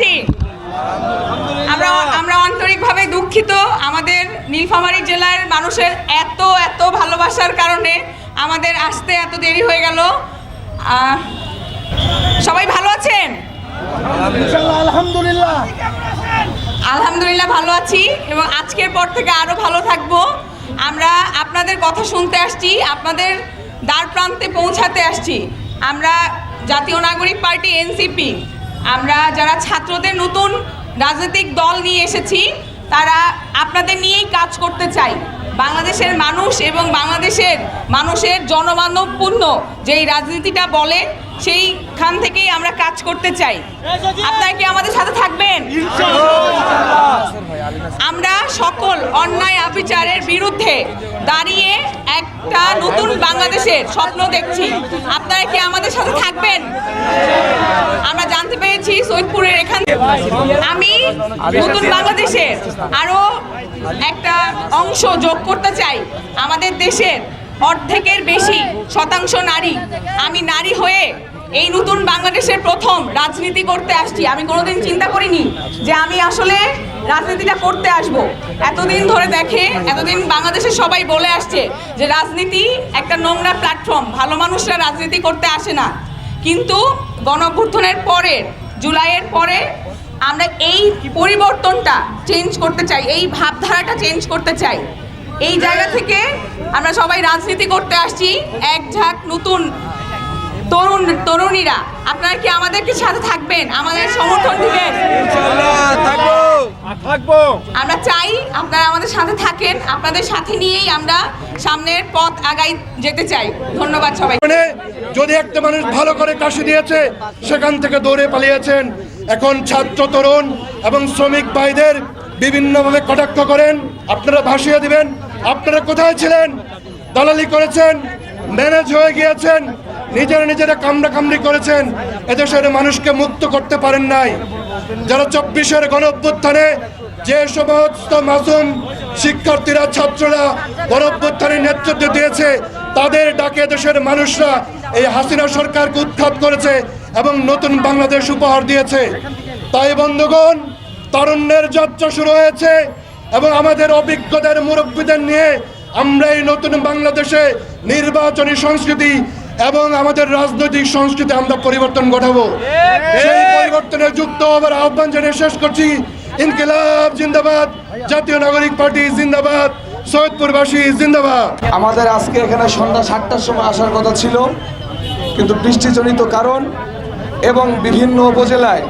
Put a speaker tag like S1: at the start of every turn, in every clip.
S1: আসছি। আমরা আন্তরিকভাবে দুঃখিত, আমাদের নীলফামারী জেলার মানুষের এত ভালোবাসার কারণে আমাদের আসতে এত দেরি হয়ে গেল। সবাই ভালো আছেন? আলহামদুলিল্লাহ ভালো আছি, এবং আজকের পর থেকে আরো ভালো থাকবো। আমরা আপনাদের কথা শুনতে আসছি, আপনাদের দ্বার প্রান্তে পৌঁছাতে আসছি। আমরা জাতীয় নাগরিক পার্টি এনসিপি, আমরা যারা ছাত্রদের নতুন রাজনৈতিক দল নিয়ে এসেছি, তারা আপনাদের নিয়েই কাজ করতে চাই। বাংলাদেশের মানুষ এবং বাংলাদেশের মানুষের জনমানবপূর্ণ যেই রাজনীতিটা বলে, সেইখান থেকেই আমরা কাজ করতে চাই। আপনারা কি আমাদের সাথে থাকবেন? আমরা সকল অন্যায় অবিচারের বিরুদ্ধে দাঁড়িয়ে একটা নতুন বাংলাদেশের স্বপ্ন দেখছি। আপনারা কি আমাদের সাথে থাকবেন? আমরা জানতে পেরেছি সৈয়দপুরের এখান আমি নতুন বাংলাদেশের আরো একটা অংশ যোগ করতে চাই। আমাদের দেশের অর্ধেকের বেশি শতাংশ নারী। আমি নারী হয়ে এই নতুন বাংলাদেশের প্রথম রাজনীতি করতে আসছি। আমি কোনোদিন চিন্তা করিনি যে আমি আসলে রাজনীতিটা করতে আসব। এতদিন বাংলাদেশের সবাই বলে আসছে যে রাজনীতি একটা নোংরা প্ল্যাটফর্ম, ভালো মানুষরা রাজনীতি করতে আসে না। কিন্তু গণঅভ্যুত্থানের পরে, জুলাইয়ের পরে আমরা এই পরিবর্তনটা চেঞ্জ করতে চাই, এই ভাবধারাটা চেঞ্জ করতে চাই। এই জায়গা থেকে আমরা সবাই রাজনীতি করতে আসছি, এক ঝাঁক নতুন তরুণীরা। আপনারা কি আমাদেরকে সাথে থাকবেন, আমাদের সমর্থন দিবেন? আমরা চাই আপনারা আমাদের সাথে থাকেন, আপনাদের সাথে নিয়েই আমরা সামনের পথ আগাই যেতে চাই। ধন্যবাদ সবাই।
S2: যদি একটা মানুষ ভালো করে কাশি দিয়েছে, সেখান থেকে দৌড়ে পালিয়েছেন। এখন ছাত্র, তরুণ এবং শ্রমিক ভাইদের বিভিন্নভাবে কটাক্ষ করেন, আপনারা ভাসিয়ে দিবেন। আপনারা কোথায় ছিলেন? দালালি করেছেন, ম্যানেজ হয়ে গিয়েছেন, নিজেরা কামড়ি করেছেন, এদেশের মানুষকে মুক্ত করতে পারেন নাই। যারা 24-এর গণঅভ্যুত্থানে যে সমস্ত মাসুম শিক্ষার্থীরা, ছাত্ররা গণঅভ্যুত্থানে নেতৃত্ব দিয়েছে, তাদের ডাকে দেশের মানুষরা এই হাসিনা সরকারকে উৎখাত করেছে এবং নতুন বাংলাদেশ উপহার দিয়েছে। তাই বন্ধুগণ, তারুণ্যের যাত্রা শুরু হয়েছে এবং আমাদের অভিজ্ঞতার মুরব্বীদের নিয়ে আমরা এই নতুন বাংলাদেশে নির্বাচনী সংস্কৃতি এবং আমাদের রাজনৈতিক সংস্কৃতি আমরা পরিবর্তন ঘটাবো। সেই পরিবর্তনে যুক্ত হবার আহ্বান জানিয়ে শেষ করছি। ইনকিলাব জিন্দাবাদ, জাতীয় নাগরিক পার্টি জিন্দাবাদ, সৈয়দপুরবাসী জিন্দাবাদ।
S3: আমাদের আজকে এখানে সন্ধ্যা 7টার সময় আসার কথা ছিল, কিন্তু বৃষ্টিজনিত কারণ এবং বিভিন্ন উপজেলায়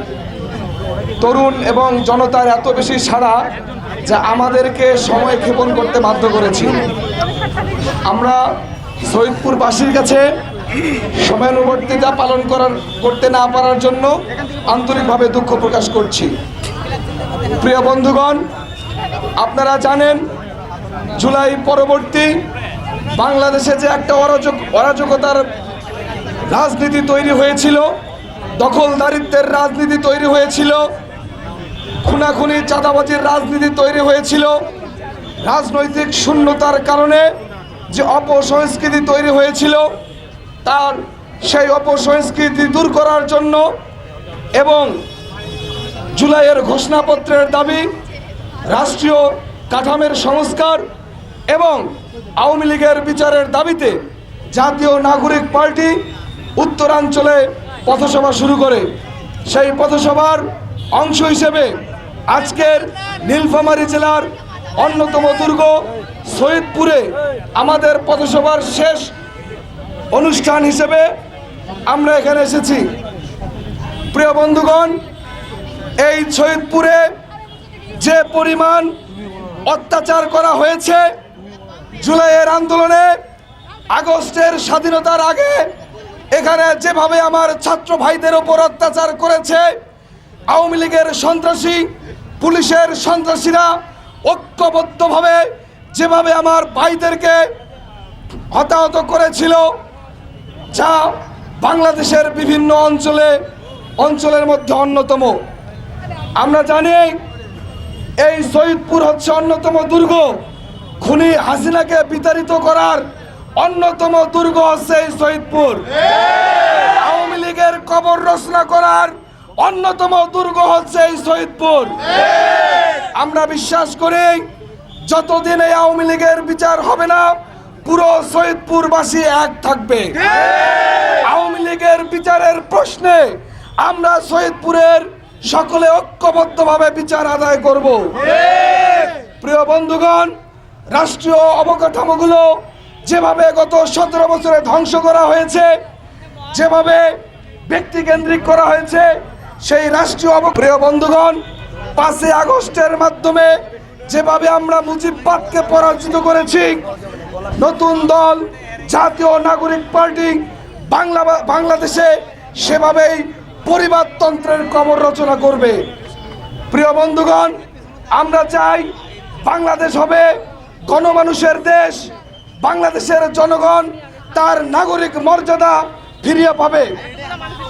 S3: তরুণ এবং জনতার এত বেশি সাড়া যা আমাদেরকে সময় ক্ষেপণ করতে বাধ্য করেছি। আমরা সৈয়দপুরবাসীর কাছে সময়ানুবর্তিতা পালন করতে না পারার জন্য আন্তরিকভাবে দুঃখ প্রকাশ করছি। প্রিয় বন্ধুগণ, আপনারা জানেন জুলাই পরবর্তী বাংলাদেশে যে একটা অরাজকতার রাজনীতি তৈরি হয়েছিল, দখলদারিত্বের রাজনীতি তৈরি হয়েছিল, খুনাখুনি চাঁদাবাজির রাজনীতি তৈরি হয়েছিল, রাজনৈতিক শূন্যতার কারণে যে অপসংস্কৃতি তৈরি হয়েছিল, তার সেই অপসংস্কৃতি দূর করার জন্য এবং জুলাইয়ের ঘোষণাপত্রের দাবি, রাষ্ট্রীয় কাঠামোর সংস্কার এবং আওয়ামী লীগের বিচারের দাবিতে জাতীয় নাগরিক পার্টি উত্তরাঞ্চলে পথসভা শুরু করে। সেই পথসভার অংশ হিসেবে আজকের নীলফামারী জেলার অন্যতম দুর্গ সৈয়দপুরে আমাদের পথসভার শেষ অনুষ্ঠান হিসেবে আমরা এখানে এসেছি। প্রিয় বন্ধুগণ, এই সৈয়দপুরে যে পরিমাণ অত্যাচার করা হয়েছে, জুলাইয়ের আন্দোলনে, আগস্টের স্বাধীনতার আগে এখানে যেভাবে আমার ছাত্র ভাইদের ওপর অত্যাচার করেছে, আওয়ামী লীগের সন্ত্রাসী, পুলিশের সন্ত্রাসীরা ঐক্যবদ্ধভাবে যেভাবে আমার ভাইদেরকে হতাহত করেছিল, যা বাংলাদেশের বিভিন্ন অঞ্চলের মধ্যে অন্যতম। আমরা জানি এই সৈয়দপুর হচ্ছে অন্যতম দুর্গ। খুনি হাসিনাকে বিতাড়িত করার অন্যতম দুর্গ হচ্ছে এই সৈয়দপুর। আওয়ামী লীগের কবর রচনা করার অন্যতম দুর্গ হচ্ছে এই শহীদপুর। আমরা বিশ্বাস করি যতদিন এই আওয়ামী লীগের বিচার হবে না, পুরো শহীদপুরবাসী এক থাকবে। আওয়ামী লীগের বিচারের প্রশ্নে আমরা শহীদপুরের সকলে ঐক্যবদ্ধভাবে বিচার আদায় করব। প্রিয় বন্ধুগণ, রাষ্ট্রীয় অবকাঠামোগুলো যেভাবে গত 17 বছরে ধ্বংস করা হয়েছে, যেভাবে ব্যক্তিকেন্দ্রিক করা হয়েছে, সেই রাষ্ট্রীয় প্রিয় বন্ধুগণ, 5 আগস্টের মাধ্যমে যেভাবে আমরা মুজিববাদকে পরাজিত করেছি, নতুন দল জাতীয় নাগরিক পার্টি বাংলাদেশে সেভাবেই পরিবারতন্ত্রের কবর রচনা করবে। প্রিয় বন্ধুগণ, আমরা চাই বাংলাদেশ হবে গণমানুষের দেশ। বাংলাদেশের জনগণ তার নাগরিক মর্যাদা ফিরিয়ে পাবে।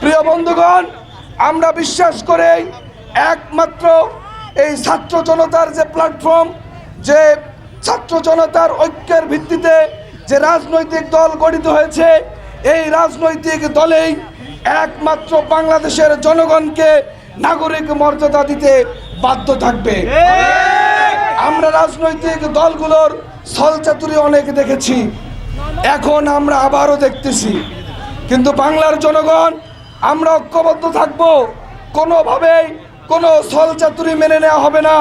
S3: প্রিয় বন্ধুগণ, আমরা বিশ্বাস করি একমাত্র এই ছাত্র জনতার যে প্ল্যাটফর্ম, যে ছাত্র জনতার ঐক্যের ভিত্তিতে যে রাজনৈতিক দল গঠিত হয়েছে, এই রাজনৈতিক দলেই একমাত্র বাংলাদেশের জনগণকে নাগরিক মর্যাদা দিতে বাধ্য থাকবে। আমরা রাজনৈতিক দলগুলোর ছলচাতুরি অনেক দেখেছি, এখন আমরা আবারও দেখতেছি, কিন্তু বাংলার জনগণ আমরা ঐক্যবদ্ধ থাকব। কোনোভাবেই কোনো ছলচাতুরি মেনে নেওয়া হবে না।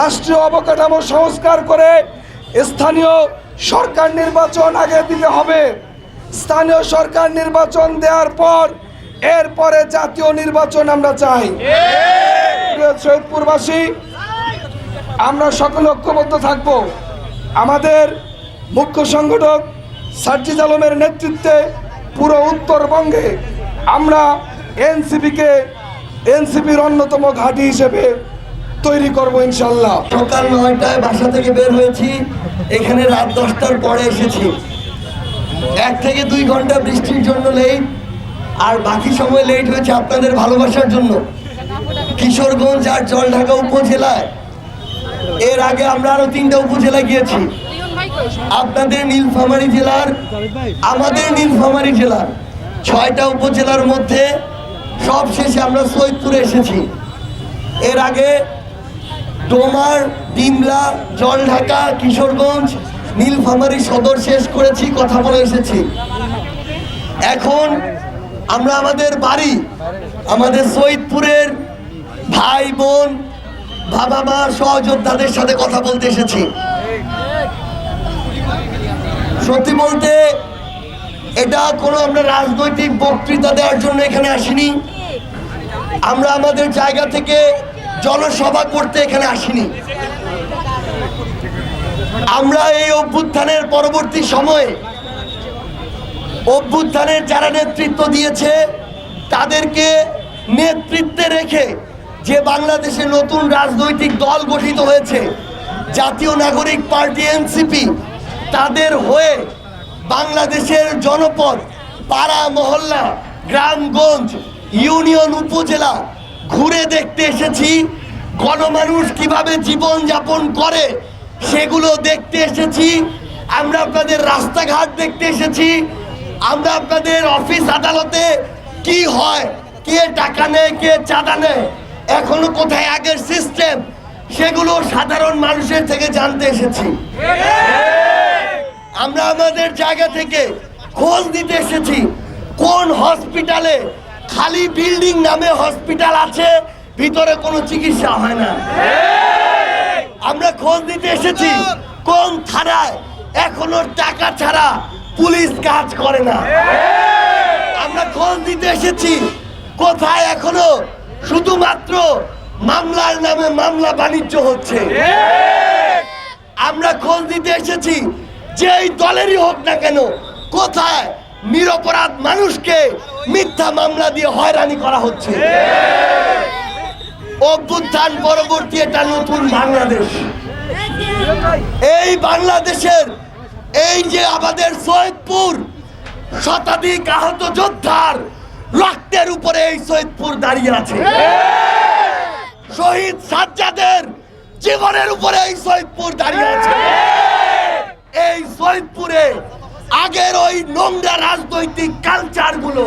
S3: রাষ্ট্রীয় অবকাঠামো সংস্কার করে স্থানীয় সরকার নির্বাচন আগে দিতে হবে। স্থানীয় সরকার নির্বাচন দেওয়ার পর এরপরে জাতীয় নির্বাচন আমরা চাই। প্রিয় শহীদপুরবাসী, আমরা সকলে ঐক্যবদ্ধ থাকব। আমাদের মুখ্য সংগঠক সার্জিস আলমের নেতৃত্বে পুরো উত্তরবঙ্গে আমরা এনসিপির অন্যতম ঘাঁটি হিসেবে তৈরি করব ইনশাল্লাহ।
S4: সকাল 9টায় বাসা থেকে বের হয়েছি, এখানে রাত 10টার পরে এসেছি। 1 থেকে 2 ঘন্টা বৃষ্টির জন্য লেট, আর বাকি সময় লেট হয়েছে আপনাদের ভালোবাসার জন্য। কিশোরগঞ্জ আর জলঢাকা উপজেলায় এর আগে আমরা আরো 3টা উপজেলায় গিয়েছি। আপনাদের নীলফামারী জেলার, আমাদের নীলফামারী জেলার 6টা উপজেলার মধ্যে সব শেষে আমরা সৈয়দপুরে এসেছি। এর আগে ডোমার, ডিমলা, জলঢাকা, কিশোরগঞ্জ, নীলফামারী সদর শেষ করেছি, কথা বলে এসেছি। এখন আমরা আমাদের বাড়ি, আমাদের সৈয়দপুরের ভাই বোন, বাবা মা, সহযোদ্ধাদের সাথে কথা বলতে এসেছি। সত্যি বলতে এটা কোনো আমরা রাজনৈতিক বক্তৃতা দেওয়ার জন্য এখানে আসিনি। আমরা আমাদের জায়গা থেকে জনসভা করতে এখানে আসিনি। আমরা এই অভ্যুত্থানের পরবর্তী সময়ে অভ্যুত্থানের যারা নেতৃত্ব দিয়েছে তাদেরকে নেতৃত্বে রেখে যে বাংলাদেশে নতুন রাজনৈতিক দল গঠিত হয়েছে, জাতীয় নাগরিক পার্টি এনসিপি, তাদের হয়ে বাংলাদেশের জনপদ, পাড়া মহল্লা, গ্রামগঞ্জ, ইউনিয়ন, উপজেলা ঘুরে দেখতে এসেছি। গণমানুষ কিভাবে জীবন যাপন করে সেগুলো দেখতে এসেছি। আমরা আপনাদের রাস্তাঘাট দেখতে এসেছি। আমরা আপনাদের অফিস আদালতে কি হয়, কে টাকা নেয়, কে চাঁদা নেয়, এখনো কোথায় আগের সিস্টেম, সেগুলো সাধারণ মানুষের থেকে জানতে এসেছি। আমরা আমাদের জায়গা থেকে খোঁজ দিতে এসেছি কোন হসপিটালে খালি বিল্ডিং নামে হসপিটাল আছে, ভিতরে কোনো চিকিৎসা হয় না। আমরা খোঁজ দিতে এসেছি কোন থানায় এখনো টাকা ছাড়া পুলিশ কাজ করে না। আমরা খোঁজ দিতে এসেছি কোথায় এখনো শুধুমাত্র মামলার নামে মামলা বাণিজ্য হচ্ছে। আমরা খোঁজ দিতে এসেছি যেই দলেরই হোক না কেন, কোথায় নিরপরাধ মানুষকে মিথ্যা মামলা দিয়ে হয়রানি করা হচ্ছে। অভ্যুত্থান পরবর্তী এটা নতুন বাংলাদেশ। এই বাংলাদেশের এই যে আমাদের সৈয়দপুর, শতাধিক আহত যোদ্ধার রক্তের উপরে এই সৈয়দপুর দাঁড়িয়ে আছে। শহীদ সাজ্জাদের জীবনের উপরে এই সৈয়দপুর দাঁড়িয়ে আছে। এই সৈয়দপুরে আগের ওই নোংরা রাজনৈতিক কালচার গুলো,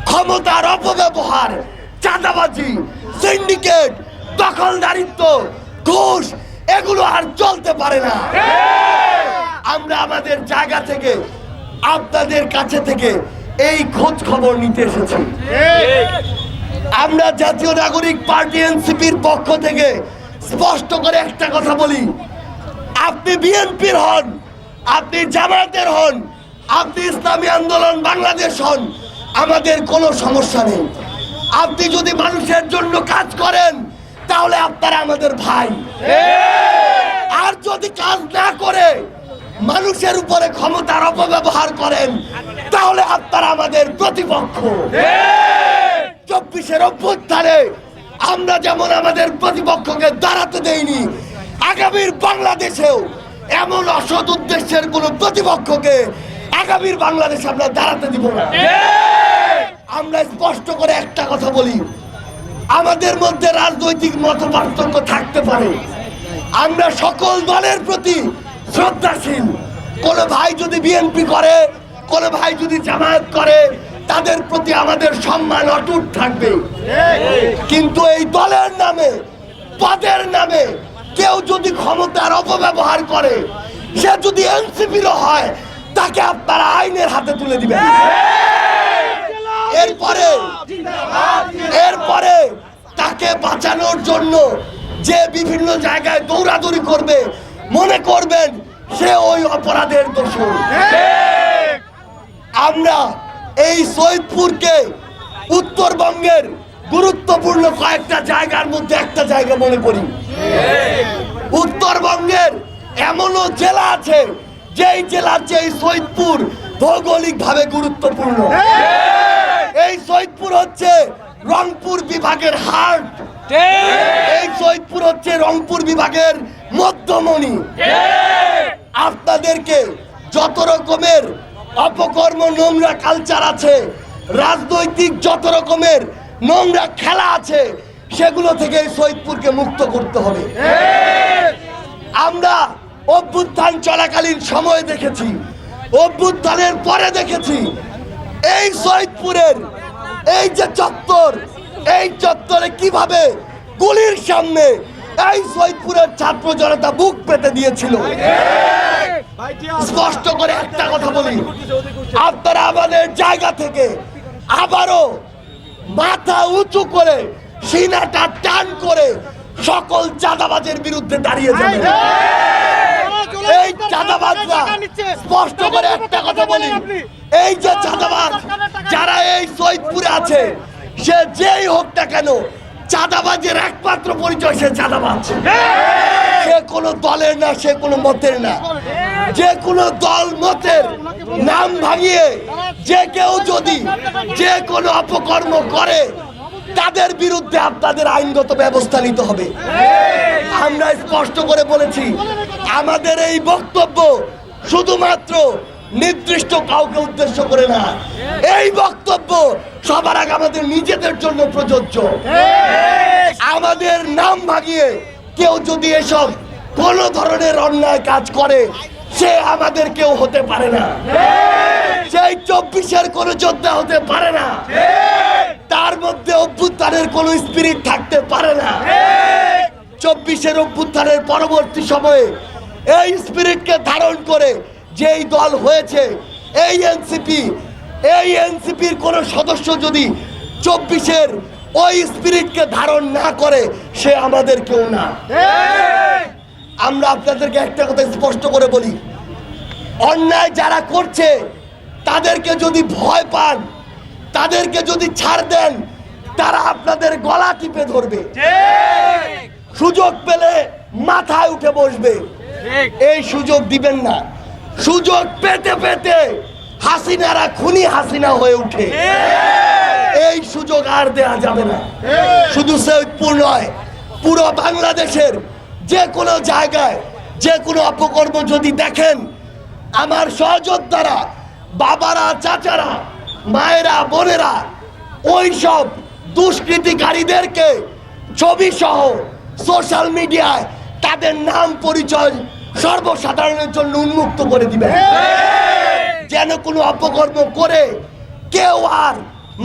S4: ক্ষমতার অপব্যবহার, চাঁদাবাজি, সিন্ডিকেট, দখলদারিত্ব, ঘুষ এগুলো আর চলতে পারে না। আমরা আমাদের জায়গা থেকে আপনাদের কাছে থেকে এই খোঁজ খবর নিতে এসেছি। আমরা জাতীয় নাগরিক পার্টি এনসিপির পক্ষ থেকে স্পষ্ট করে একটা কথা বলি, আপনি বিএনপির হন, আপনি জামায়াতের হন, আপনি ইসলামী আন্দোলন বাংলাদেশ হন, আমাদের কোনো সমস্যা নেই। আপনি যদি মানুষের জন্য কাজ করেন তাহলে আপনারা আমাদের ভাই, আর যদি কাজ না করে মানুষের উপরে ক্ষমতার অপব্যবহার করেন তাহলে আপনারা আমাদের প্রতিপক্ষ। 24-এর অভ্যুত্থানে আমরা যেমন আমাদের প্রতিপক্ষকে দাঁড়াতে দেইনি, আগামীর বাংলাদেশেও এমন অসৎ উদ্দেশ্যের কোন প্রতিপক্ষকে আগামীর বাংলাদেশে আমরা দাঁড়াতে দিব না। আমরা স্পষ্ট করে একটা কথা বলি, আমাদের মধ্যে রাজনৈতিক মতপার্থক্য থাকতে পারে, আমরা সকল দলের প্রতি শ্রদ্ধাশীল। কোন ভাই যদি বিএনপি করে, কোন ভাই যদি জামায়াত করে, তাদের প্রতি আমাদের সম্মান অটুট থাকবে। কিন্তু এই দলের নামে, পদের নামে কেউ যদি ক্ষমতার অপব্যবহার করে, সে যদি এনসিপিরও হয়, তাকে আপনারা আইনের হাতে তুলে দিবেন। এরপরে তাকে বাঁচানোর জন্য যে বিভিন্ন জায়গায় দৌড়াদৌড়ি করবে, মনে করবেন সে ওই অপরাধের দোষী। আমরা এই সৈয়দপুরকে উত্তরবঙ্গের গুরুত্বপূর্ণ কয়েকটা জায়গার মধ্যে একটা জায়গা মনে করি। উত্তরবঙ্গের এমনও জেলা আছে যেই জেলার চেয়ে সৈয়দপুর ভৌগোলিক ভাবে গুরুত্বপূর্ণ। এই সৈয়দপুর হচ্ছে রংপুর বিভাগের হার্ট, এই সৈয়দপুর হচ্ছে রংপুর বিভাগের মধ্যমণি। আপনাদেরকে যত রকমের অপকর্ম, নোংরা কালচার আছে, রাজনৈতিক যত রকমের নোংরা খেলা আছে, সেগুলো থেকে এই সৈয়দপুরকে মুক্ত করতে হবে। আমরা অভ্যুত্থান চলাকালীন সময় দেখেছি, অভ্যুত্থানের পরে দেখেছি এই সৈয়দপুরের এই যে চত্বর, এই চত্বরে কিভাবে গুলির সামনে এই সৈয়দপুরের ছাত্র জনতা বুক পেতে দিয়েছিল। স্পষ্ট করে একটা কথা বলি, আপনারা আমাদের জায়গা থেকে আবারও মাথা উঁচু করে, সিনাটা টান করে সকল চাঁদাবাজের বিরুদ্ধে দাঁড়িয়ে যাবেন। এই চাঁদাবাজরা, স্পষ্ট করে একটা কথা বলি, এই যে চাঁদাবাজ যারা এই সৈয়দপুরে আছে, সে যেই হোক না কেন, চাঁদাবাজের একমাত্র পরিচয় সে চাঁদাবাজ। সে কোনো দলের না, সে কোনো মতের না। যে কোনো দল মতের নাম ভাঙিয়ে যে কেউ যদি যে কোনো অপকর্ম করে, তাদের বিরুদ্ধে আপনাদের আইনগত ব্যবস্থা নিতে হবে। আমরা স্পষ্ট করে বলেছি, আমাদের এই বক্তব্য শুধুমাত্র নির্দিষ্ট কাউকে উদ্দেশ্য করে না, এই বক্তব্য সবার আগে আমাদের নিজেদের জন্য প্রযোজ্য। আমাদের নাম ভাঙিয়ে কেউ যদি এসব কোন ধরনের অন্যায় কাজ করে, সে আমাদের কেউ হতে পারে না, সেই 24-এর কোন যোদ্ধা হতে পারে না, তার মধ্যে অভ্যুত্থানের কোন স্পিরিট থাকতে পারে না। 24-এর অভ্যুত্থানের পরবর্তী সময়ে এই স্পিরিটকে ধারণ করে যেই দল হয়েছে এই এনসিপি, এই এনসিপির কোন সদস্য যদি 24-এর ওই স্পিরিটকে ধারণ না করে, সে আমাদের কেউ না। আমরা আপনাদেরকে একটা কথা স্পষ্ট করে বলি, অন্যায় যারা করছে তাদেরকে যদি ভয় পান, তাদেরকে যদি ছাড় দেন, তারা আপনাদের গলা টিপে ধরবে, সুযোগ পেলে মাথায় উঠে বসবে। এই সুযোগ দিবেন না। সুযোগ পেতে পেতে হাসিনারা খুনি হাসিনা হয়ে উঠে, এই সুযোগ আর দেয়া যাবে না। শুধু সৈয়দপুর নয়, পুরো বাংলাদেশের যে কোনো জায়গায় যে কোনো অপকর্ম যদি দেখেন, আমার সহযোদ্ধারা, বাবারা, চাচারা, মায়েরা, বোনেরা ওই সব দুষ্কৃতিকারীদেরকে ছবি সহ সোশ্যাল মিডিয়ায় তাদের নাম পরিচয় সর্বসাধারণের জন্য উন্মুক্ত করে দিবেন, যেন কোনো অপকর্ম করে কেউ আর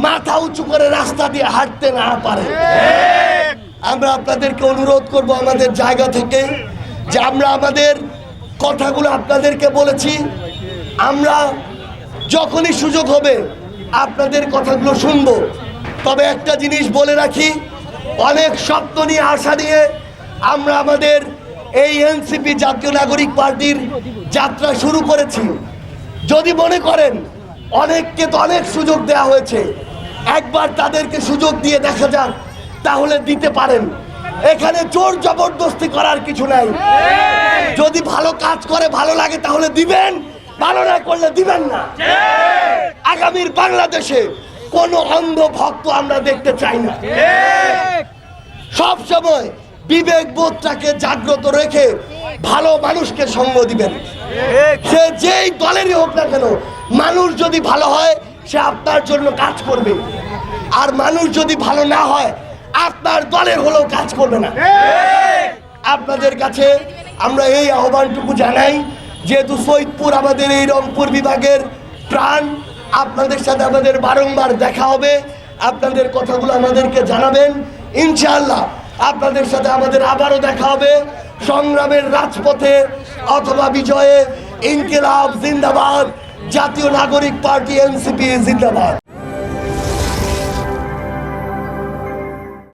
S4: মাথা উঁচু করে রাস্তা দিয়ে হাঁটতে না পারে। আমরা আপনাদেরকে অনুরোধ করব আমাদের জায়গা থেকে যে আমরা আমাদের কথাগুলো আপনাদেরকে বলেছি, আমরা যখনই সুযোগ হবে আপনাদের কথাগুলো শুনবো। তবে একটা জিনিস বলে রাখি, অনেক স্বপ্ন নিয়ে আশা নিয়ে আমরা আমাদের এই এনসিপি জাতীয় নাগরিক পার্টির যাত্রা শুরু করেছি। যদি মনে করেন অনেককে তো অনেক সুযোগ দেওয়া হয়েছে, একবার তাদেরকে সুযোগ দিয়ে দেখা যাক, তাহলে দিতে পারেন। এখানে জোর জবরদস্তি করার কিছু নাই। যদি ভালো কাজ করে ভালো লাগে তাহলে দিবেন, ভালো না করলে দিবেন না। আগামীর বাংলাদেশে কোনো অন্ধ ভক্ত আমরা দেখতে চাই না। সব সময় বিবেক বোধটাকে জাগ্রত রেখে ভালো মানুষকে সঙ্গ দিবেন। সে যেই দলেরই হোক না কেন, মানুষ যদি ভালো হয় সে আপনার জন্য কাজ করবে, আর মানুষ যদি ভালো না হয় আপনার দলের হলেও কাজ করবে না। আপনাদের কাছে আমরা এই আহ্বানটুকু জানাই, যেহেতু সৈয়দপুর আমাদের এই রংপুর বিভাগের প্রাণ, আপনাদের সাথে আমাদের বারংবার দেখা হবে। আপনাদের কথাগুলো আমাদেরকে জানাবেন, ইনশাআল্লাহ আপনাদের সাথে আমাদের আবারও দেখা হবে সংগ্রামের রাজপথে অথবা বিজয়ে। ইনকিলাব জিন্দাবাদ, জাতীয় নাগরিক পার্টি এনসিপি জিন্দাবাদ।